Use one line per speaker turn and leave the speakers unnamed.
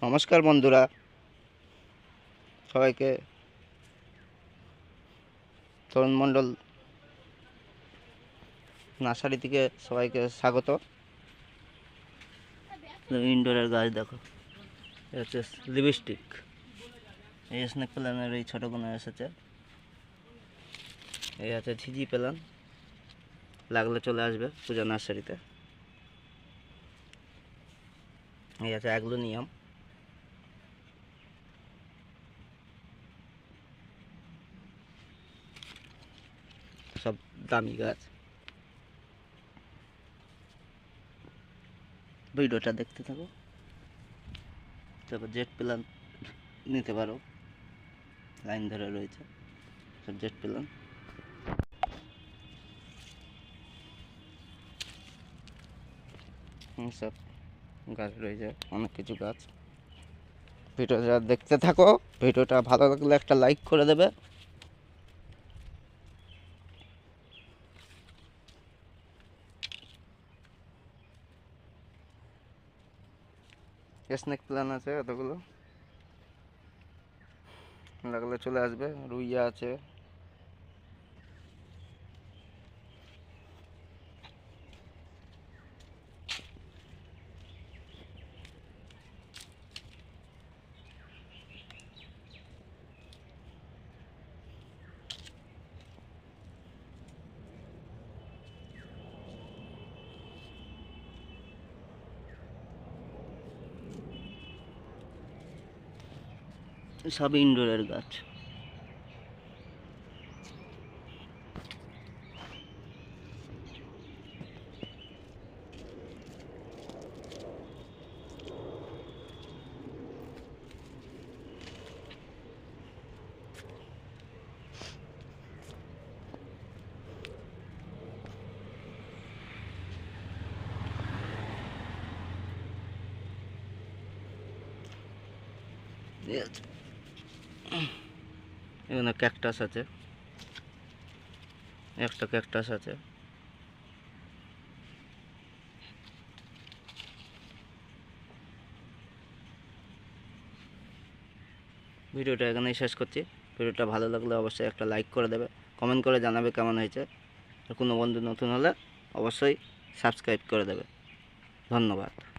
নমস্কার বন্ধুরা, সবাইকে তরুণ মণ্ডল নার্সারি থেকে সবাইকে স্বাগত। ইনডোরের গাছ দেখো, এটা হচ্ছে লিপস্টিক। এই স্নেক প্ল্যানের এই ছোটো কোনো এসেছে। এই আছে ঝিঝি প্ল্যান, লাগলে চলে আসবে পূজা নার্সারিতে। এই আছে অ্যাগ্লোনিয়াম, সব দামি গাছ। ভিডিওটা দেখতে থাকো। তারপর জেট প্ল্যান নিতে পারো, লাইন ধরে রয়েছে সব জেট প্ল্যান। সব গাছ রয়েছে, অনেক কিছু গাছ। ভিডিওটা দেখতে থাকো, ভিডিওটা ভালো লাগলে একটা লাইক করে দেবে। স্নেক প্ল্যান আছে এতগুলো, লাগলে চলে আসবে। রুইয়া আছে, সব ইনডোরের গাছ। এখানে ক্যাকটাস আছে, একটা ক্যাকটাস আছে। ভিডিওটা এখানেই শেষ করছি। ভিডিওটা ভালো লাগলে অবশ্যই একটা লাইক করে দেবে, কমেন্ট করে জানাবে কেমন হয়েছে। আর কোনো বন্ধু নতুন হলে অবশ্যই সাবস্ক্রাইব করে দেবে। ধন্যবাদ।